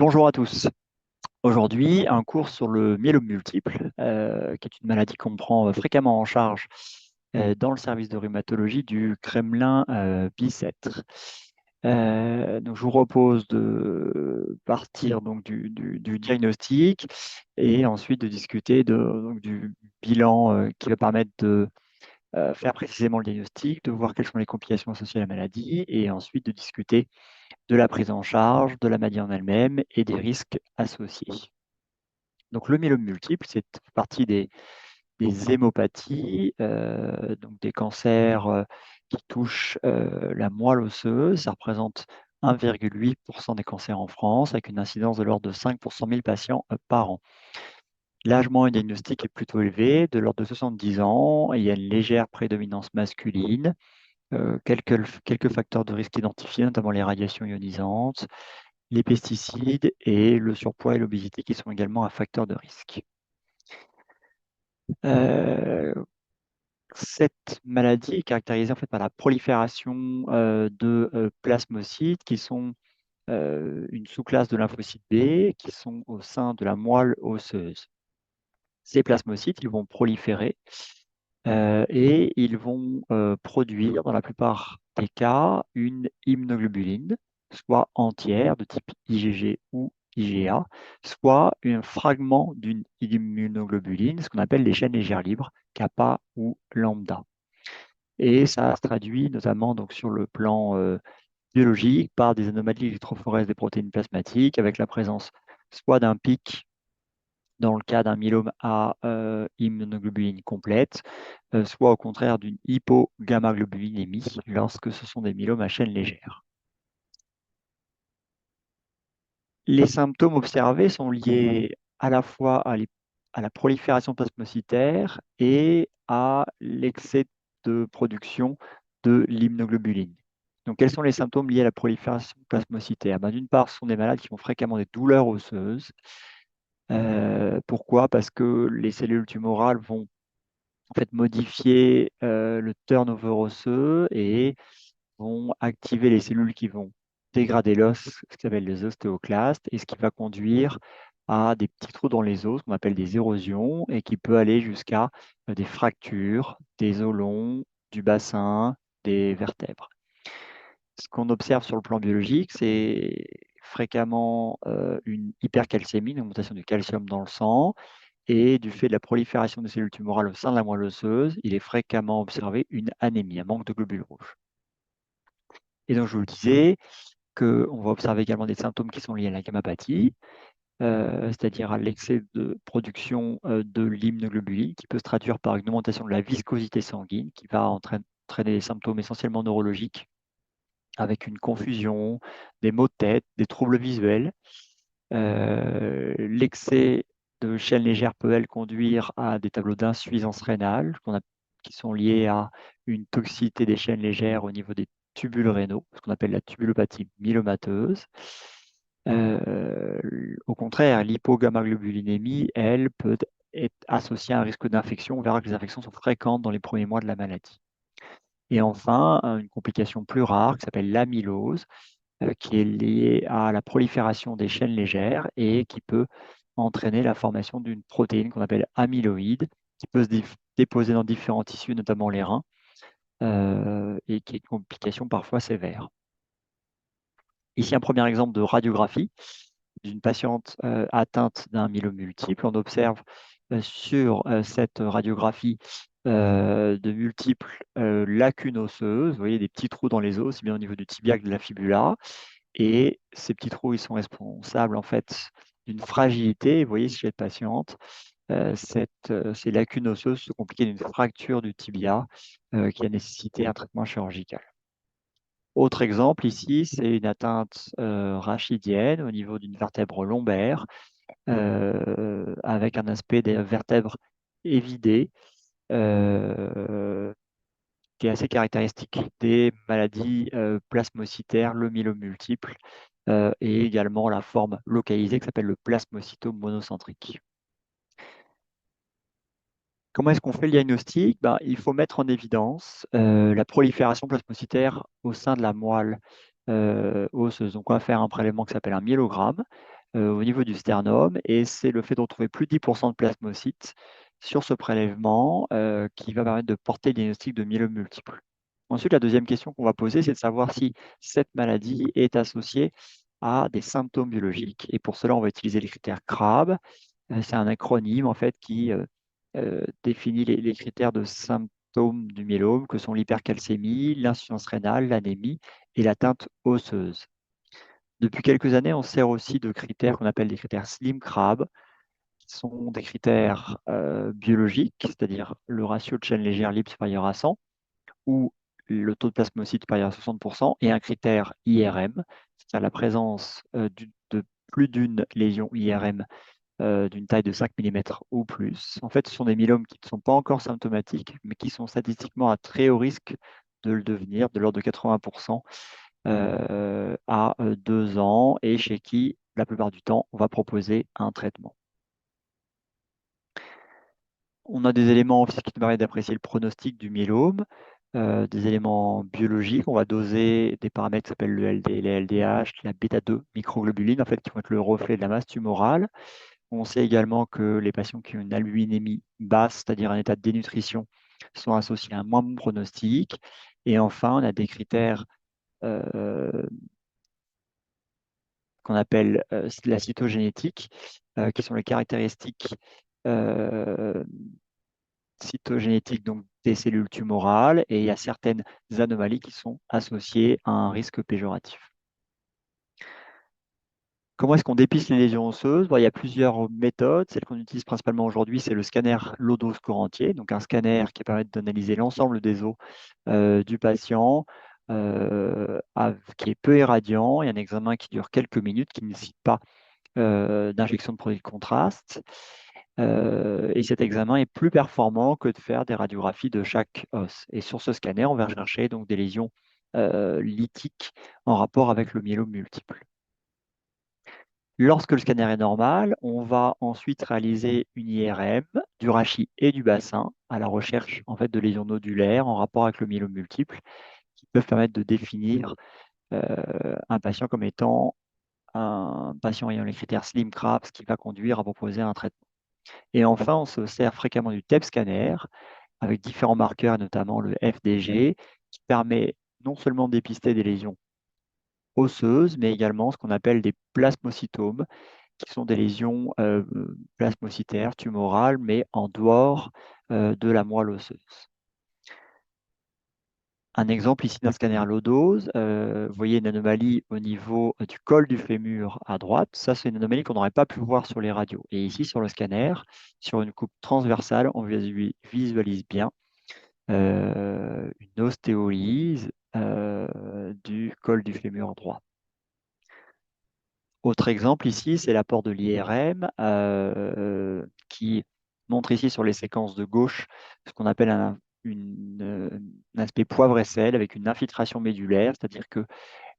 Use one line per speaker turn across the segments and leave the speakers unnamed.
Bonjour à tous. Aujourd'hui, un cours sur le myélome multiple, qui est une maladie qu'on prend fréquemment en charge dans le service de rhumatologie du Kremlin Bicêtre. Donc, je vous propose de partir donc, du diagnostic et ensuite de discuter donc, du bilan qui va permettre de faire précisément le diagnostic, de voir quelles sont les complications associées à la maladie et ensuite de discuter de la prise en charge, de la maladie en elle-même et des risques associés. Donc le myélome multiple, c'est partie des hémopathies, donc des cancers qui touchent la moelle osseuse. Ça représente 1,8% des cancers en France, avec une incidence de l'ordre de 5 pour 100 000 patients par an. L'âge moyen diagnostique est plutôt élevé, de l'ordre de 70 ans. Il y a une légère prédominance masculine. Quelques facteurs de risque identifiés, notamment les radiations ionisantes, les pesticides et le surpoids et l'obésité qui sont également un facteur de risque. Euh, cette maladie est caractérisée en fait par la prolifération de plasmocytes qui sont une sous-classe de lymphocytes B qui sont au sein de la moelle osseuse. Ces plasmocytes, ils vont proliférer et ils vont produire, dans la plupart des cas, une immunoglobuline, soit entière de type IgG ou IgA, soit un fragment d'une immunoglobuline, ce qu'on appelle les chaînes légères libres, kappa ou lambda. Et ça se traduit notamment donc, sur le plan biologique par des anomalies électrophorèses des protéines plasmatiques, avec la présence soit d'un pic dans le cas d'un myélome à immunoglobuline complète, soit au contraire d'une hypogammaglobulinémie lorsque ce sont des myélomes à chaîne légère. Les symptômes observés sont liés à la fois à la prolifération plasmocytaire et à l'excès de production de l'immunoglobuline. Donc, quels sont les symptômes liés à la prolifération plasmocytaire? D'une part, ce sont des malades qui ont fréquemment des douleurs osseuses. Pourquoi? Parce que les cellules tumorales vont en fait modifier le turnover osseux et vont activer les cellules qui vont dégrader l'os, ce qu'on appelle les ostéoclastes, et ce qui va conduire à des petits trous dans les os, qu'on appelle des érosions, et qui peut aller jusqu'à des fractures, des os longs, du bassin, des vertèbres. Ce qu'on observe sur le plan biologique, c'est fréquemment une hypercalcémie, une augmentation du calcium dans le sang, et du fait de la prolifération des cellules tumorales au sein de la moelle osseuse, il est fréquemment observé une anémie, un manque de globules rouges. Et donc, je vous le disais, qu'on va observer également des symptômes qui sont liés à la gammapathie, c'est-à-dire à l'excès de production de l'immunoglobuline, qui peut se traduire par une augmentation de la viscosité sanguine, qui va entraîner des symptômes essentiellement neurologiques, avec une confusion, des maux de tête, des troubles visuels. L'excès de chaîne légère peut, elle, conduire à des tableaux d'insuffisance rénale qui sont liés à une toxicité des chaînes légères au niveau des tubules rénaux, ce qu'on appelle la tubulopathie myélomateuse. Au contraire, l'hypogammaglobulinémie, elle, peut être associée à un risque d'infection. On verra que les infections sont fréquentes dans les premiers mois de la maladie. Et enfin, une complication plus rare qui s'appelle l'amylose, qui est liée à la prolifération des chaînes légères et qui peut entraîner la formation d'une protéine qu'on appelle amyloïde, qui peut se déposer dans différents tissus, notamment les reins, et qui est une complication parfois sévère. Ici, un premier exemple de radiographie d'une patiente atteinte d'un myélome multiple. On observe sur cette radiographie de multiples lacunes osseuses. Vous voyez des petits trous dans les os, aussi bien au niveau du tibia que de la fibula. Et ces petits trous, ils sont responsables en fait d'une fragilité. Vous voyez chez cette patiente, ces lacunes osseuses se compliquaient d'une fracture du tibia qui a nécessité un traitement chirurgical. Autre exemple ici, c'est une atteinte rachidienne au niveau d'une vertèbre lombaire avec un aspect des vertèbres évidées qui est assez caractéristique des maladies plasmocytaires, le myélome multiple et également la forme localisée qui s'appelle le plasmocytome monocentrique. Comment est-ce qu'on fait le diagnostic? Il faut mettre en évidence la prolifération plasmocytaire au sein de la moelle osseuse. Donc, on va faire un prélèvement qui s'appelle un myélogramme. au niveau du sternum, et c'est le fait de retrouver plus de 10% de plasmocytes sur ce prélèvement qui va permettre de porter le diagnostic de myélome multiple. Ensuite, la deuxième question qu'on va poser, c'est de savoir si cette maladie est associée à des symptômes biologiques. Et pour cela, on va utiliser les critères CRAB. C'est un acronyme en fait qui définit les critères de symptômes du myélome, que sont l'hypercalcémie, l'insuffisance rénale, l'anémie et l'atteinte osseuse. Depuis quelques années, on sert aussi de critères qu'on appelle des critères Slim Crab, qui sont des critères biologiques, c'est-à-dire le ratio de chaîne légère libre supérieur à 100 ou le taux de plasmocyte supérieur à 60%, et un critère IRM, c'est-à-dire la présence de plus d'une lésion IRM d'une taille de 5 mm ou plus. En fait, ce sont des myélomes qui ne sont pas encore symptomatiques, mais qui sont statistiquement à très haut risque de le devenir, de l'ordre de 80% à 2 ans, et chez qui, la plupart du temps, on va proposer un traitement. On a des éléments qui nous permettent d'apprécier le pronostic du myélome, des éléments biologiques. On va doser des paramètres qui s'appellent le LD, les LDH, la bêta-2 microglobuline, en fait, qui vont être le reflet de la masse tumorale. On sait également que les patients qui ont une albuminémie basse, c'est-à-dire un état de dénutrition, sont associés à un moins bon pronostic. Et enfin, on a des critères qu'on appelle la cytogénétique, qui sont les caractéristiques euh, cytogénétiques donc, des cellules tumorales, et il y a certaines anomalies qui sont associées à un risque péjoratif. Comment est-ce qu'on dépiste les lésions osseuses? Bon, il y a plusieurs méthodes. Celle qu'on utilise principalement aujourd'hui, c'est le scanner low-dose corps entier, donc un scanner qui permet d'analyser l'ensemble des os du patient, qui est peu irradiant. Il y a un examen qui dure quelques minutes, qui ne nécessite pas d'injection de produits de contraste. Et cet examen est plus performant que de faire des radiographies de chaque os. Et sur ce scanner, on va chercher donc des lésions lithiques en rapport avec le myélome multiple. Lorsque le scanner est normal, on va ensuite réaliser une IRM du rachis et du bassin à la recherche en fait, de lésions nodulaires en rapport avec le myélome multiple qui peuvent permettre de définir un patient comme étant un patient ayant les critères Slim Crab, ce qui va conduire à proposer un traitement. Et enfin, on se sert fréquemment du TEP scanner avec différents marqueurs, notamment le FDG, qui permet non seulement de dépister des lésions osseuses, mais également ce qu'on appelle des plasmocytomes, qui sont des lésions plasmocytaires, tumorales, mais en dehors de la moelle osseuse. Un exemple ici d'un scanner low dose, vous voyez une anomalie au niveau du col du fémur à droite. Ça, c'est une anomalie qu'on n'aurait pas pu voir sur les radios. Et ici, sur le scanner, sur une coupe transversale, on visualise bien une ostéolyse du col du fémur droit. Autre exemple ici, c'est l'apport de l'IRM qui montre ici sur les séquences de gauche ce qu'on appelle un aspect poivre et sel avec une infiltration médulaire, c'est-à-dire que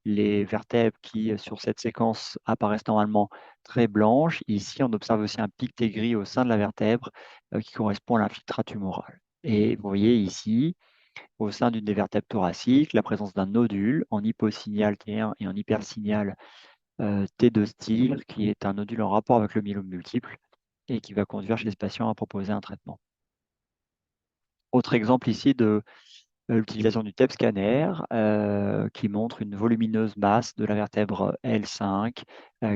les vertèbres qui, sur cette séquence, apparaissent normalement très blanches. Ici, on observe aussi un piqueté gris au sein de la vertèbre qui correspond à l'infiltrat tumoral. Et vous voyez ici, au sein d'une des vertèbres thoraciques, la présence d'un nodule en hyposignal T1 et en hypersignal T2 style, qui est un nodule en rapport avec le myélome multiple et qui va conduire chez ce patient à proposer un traitement. Autre exemple ici de l'utilisation du TEP scanner qui montre une volumineuse masse de la vertèbre L5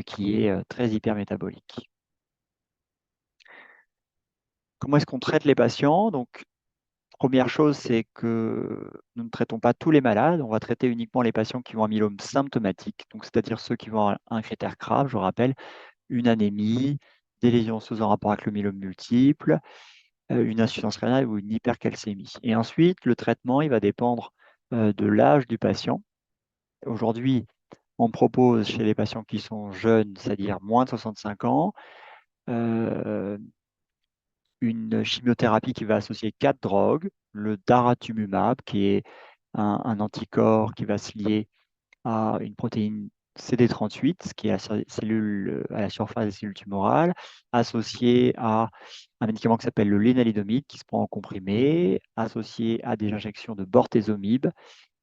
qui est très hypermétabolique. Comment est-ce qu'on traite les patients? Donc, première chose, c'est que nous ne traitons pas tous les malades. On va traiter uniquement les patients qui ont un myélome symptomatique, donc c'est-à-dire ceux qui vont avoir un critère CRAB, je rappelle, une anémie, des lésions osseuses en rapport avec le myélome multiple, une insuffisance rénale ou une hypercalcémie. Et ensuite, le traitement, il va dépendre de l'âge du patient. Aujourd'hui, on propose chez les patients qui sont jeunes, c'est-à-dire moins de 65 ans, euh, une chimiothérapie qui va associer 4 drogues, le daratumumab, qui est un anticorps qui va se lier à une protéine CD38, ce qui est à la surface des cellules tumorales, associé à un médicament qui s'appelle le lénalidomide, qui se prend en comprimé, associé à des injections de bortezomib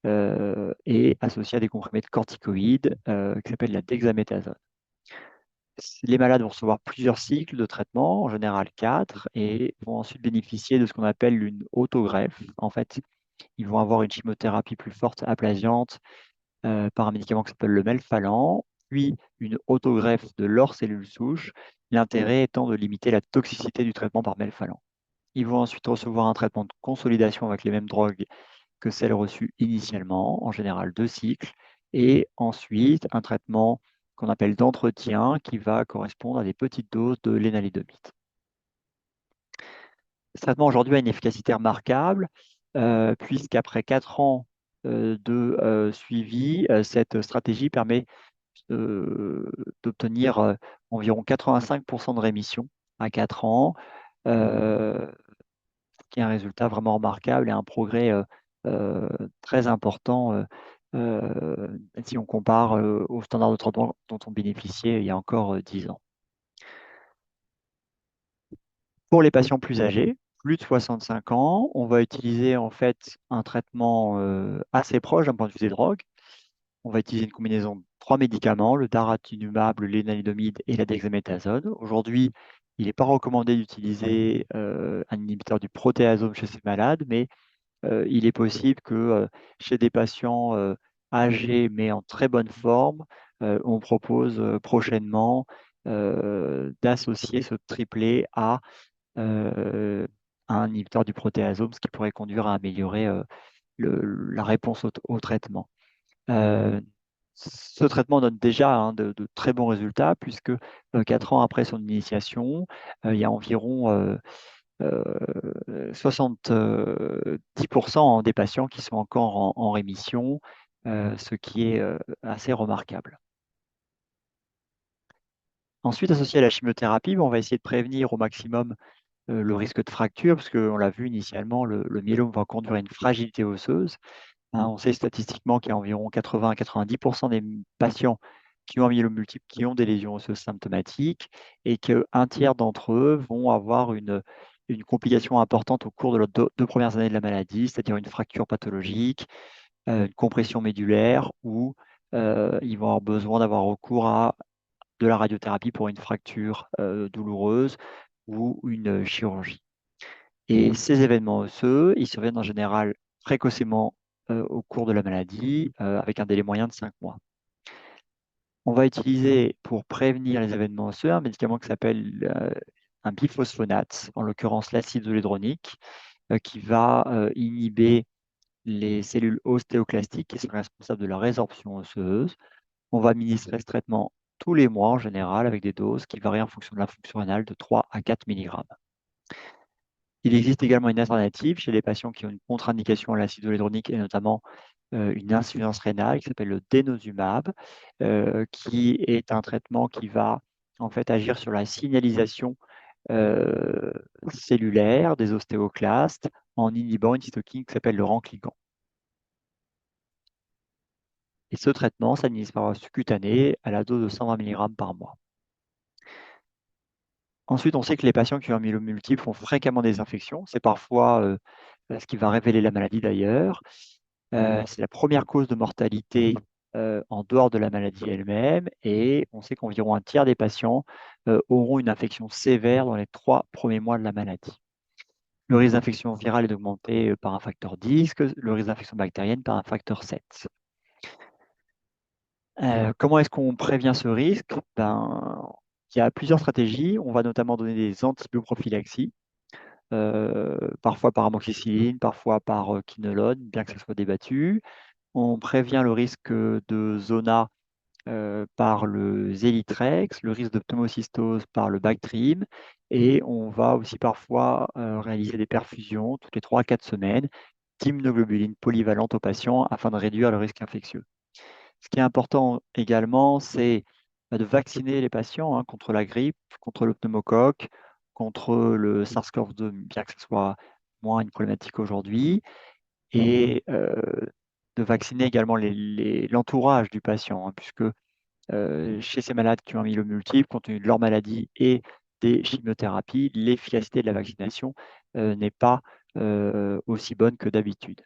et associé à des comprimés de corticoïdes qui s'appellent la dexaméthasone. Les malades vont recevoir plusieurs cycles de traitement, en général 4, et vont ensuite bénéficier de ce qu'on appelle une autogreffe. En fait, ils vont avoir une chimiothérapie plus forte, aplasiante, par un médicament qui s'appelle le melphalan, puis une autogreffe de leurs cellules souches, l'intérêt étant de limiter la toxicité du traitement par melphalan. Ils vont ensuite recevoir un traitement de consolidation avec les mêmes drogues que celles reçues initialement, en général 2 cycles, et ensuite un traitement qu'on appelle d'entretien qui va correspondre à des petites doses de lénalédomide. Ce traitement aujourd'hui a une efficacité remarquable, puisqu'après 4 ans de suivi, cette stratégie permet d'obtenir environ 85% de rémission à 4 ans, qui est un résultat vraiment remarquable et un progrès très important si on compare aux standards de traitement dont on bénéficiait il y a encore 10 ans. Pour les patients plus âgés, plus de 65 ans, on va utiliser en fait un traitement assez proche d'un point de vue des drogues. On va utiliser une combinaison de 3 médicaments, le daratumumab, le lénalédomide et la dexaméthasone. Aujourd'hui, il n'est pas recommandé d'utiliser un inhibiteur du protéasome chez ces malades, mais il est possible que chez des patients âgés mais en très bonne forme, on propose prochainement d'associer ce triplet à un inhibiteur du protéasome, ce qui pourrait conduire à améliorer la réponse au traitement. Euh, Ce traitement donne déjà de très bons résultats, puisque 4 ans après son initiation, il y a environ 70% des patients qui sont encore en rémission, ce qui est assez remarquable. Ensuite, associé à la chimiothérapie, on va essayer de prévenir au maximum le risque de fracture, parce qu'on l'a vu initialement, le myélome va conduire à une fragilité osseuse. Hein, on sait statistiquement qu'il y a environ 80 à 90% des patients qui ont un myélome multiple qui ont des lésions osseuses symptomatiques et qu'un tiers d'entre eux vont avoir une complication importante au cours de leurs 2 premières années de la maladie, c'est-à-dire une fracture pathologique, une compression médulaire ou ils vont avoir besoin d'avoir recours à de la radiothérapie pour une fracture douloureuse ou une chirurgie. Et ces événements osseux, ils surviennent en général précocement au cours de la maladie, avec un délai moyen de 5 mois. On va utiliser pour prévenir les événements osseux un médicament qui s'appelle un biphosphonate, en l'occurrence l'acide zolédronique, qui va inhiber les cellules ostéoclastiques qui sont responsables de la résorption osseuse. On va administrer ce traitement tous les mois en général avec des doses qui varient en fonction de la fonction rénale de 3 à 4 mg. Il existe également une alternative chez les patients qui ont une contre-indication à l'acide hyaluronique et notamment une insuffisance rénale qui s'appelle le denosumab, qui est un traitement qui va en fait agir sur la signalisation euh, cellulaire des ostéoclastes en inhibant une cytokine qui s'appelle le rancligand. Et ce traitement s'administre par voie subcutanée à la dose de 120 mg par mois. Ensuite, on sait que les patients qui ont un myélome multiple ont fréquemment des infections. C'est parfois ce qui va révéler la maladie d'ailleurs. C'est la première cause de mortalité en dehors de la maladie elle-même et on sait qu'environ un tiers des patients auront une infection sévère dans les 3 premiers mois de la maladie. Le risque d'infection virale est augmenté par un facteur 10, le risque d'infection bactérienne par un facteur 7. Comment est-ce qu'on prévient ce risque? Il y a plusieurs stratégies. On va notamment donner des antibioprophylaxies, parfois par amoxicilline, parfois par quinolone, bien que ça soit débattu. On prévient le risque de zona par le Zélitrex, le risque de pneumocystose par le Bactrim, et on va aussi parfois réaliser des perfusions toutes les 3 à 4 semaines d'immunoglobuline polyvalente aux patients afin de réduire le risque infectieux. Ce qui est important également, c'est de vacciner les patients contre la grippe, contre le pneumocoque, contre le SARS-CoV-2, bien que ce soit moins une problématique aujourd'hui, et de vacciner également l'entourage du patient, puisque chez ces malades qui ont un myélome multiple, compte tenu de leur maladie et des chimiothérapies, l'efficacité de la vaccination n'est pas aussi bonne que d'habitude.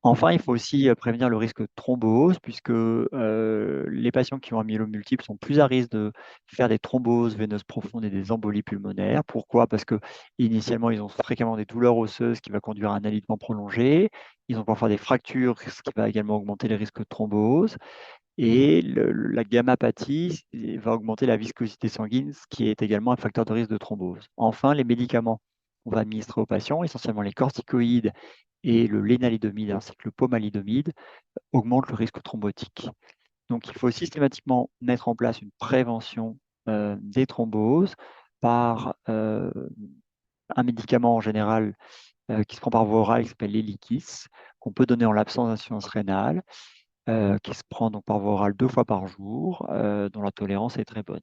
Enfin, il faut aussi prévenir le risque de thrombose, puisque les patients qui ont un myélome multiple sont plus à risque de faire des thromboses veineuses profondes et des embolies pulmonaires. Pourquoi? Parce que initialement, ils ont fréquemment des douleurs osseuses qui va conduire à un alitement prolongé. Ils ont parfois des fractures, ce qui va également augmenter les risques de thrombose. Et la gammapathie va augmenter la viscosité sanguine, ce qui est également un facteur de risque de thrombose. Enfin, les médicaments qu'on va administrer aux patients, essentiellement les corticoïdes et le lénalidomide ainsi que le pomalidomide, augmentent le risque thrombotique. Donc, il faut systématiquement mettre en place une prévention des thromboses par un médicament en général qui se prend par voie orale qui s'appelle l'Eliquis, qu'on peut donner en l'absence d'insuffisance rénale, qui se prend donc par voie orale 2 fois par jour, dont la tolérance est très bonne.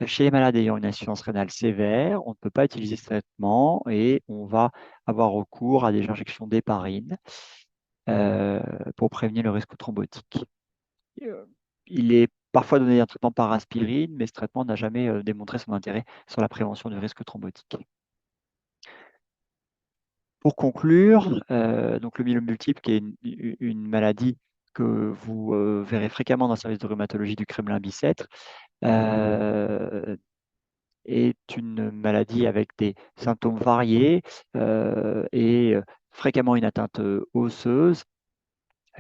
Chez les malades ayant une insuffisance rénale sévère, on ne peut pas utiliser ce traitement et on va avoir recours à des injections d'héparine euh, pour prévenir le risque thrombotique. Euh, Il est parfois donné un traitement par aspirine, mais ce traitement n'a jamais démontré son intérêt sur la prévention du risque thrombotique. Pour conclure, donc le myélome multiple, qui est une maladie que vous verrez fréquemment dans le service de rhumatologie du Kremlin-Bicêtre, euh, est une maladie avec des symptômes variés et fréquemment une atteinte osseuse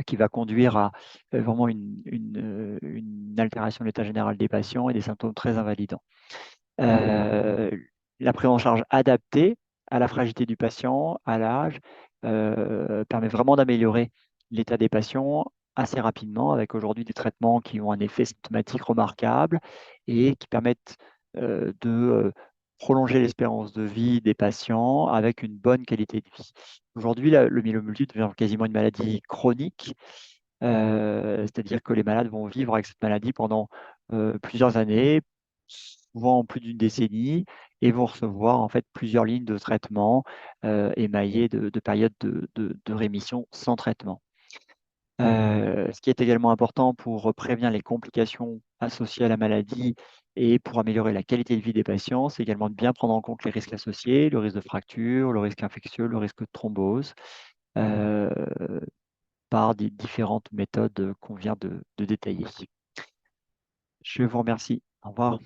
qui va conduire à vraiment une altération de l'état général des patients et des symptômes très invalidants. Euh, la prise en charge adaptée à la fragilité du patient, à l'âge, permet vraiment d'améliorer l'état des patients assez rapidement, avec aujourd'hui des traitements qui ont un effet symptomatique remarquable et qui permettent de prolonger l'espérance de vie des patients avec une bonne qualité de vie. Aujourd'hui, le myélome multiple devient quasiment une maladie chronique, c'est-à-dire que les malades vont vivre avec cette maladie pendant plusieurs années, souvent plus d'une décennie, et vont recevoir en fait plusieurs lignes de traitement émaillées de périodes de rémission sans traitement. Ce qui est également important pour prévenir les complications associées à la maladie et pour améliorer la qualité de vie des patients, c'est également de bien prendre en compte les risques associés, le risque de fracture, le risque infectieux, le risque de thrombose, euh, par des différentes méthodes qu'on vient de détailler. Je vous remercie. Au revoir.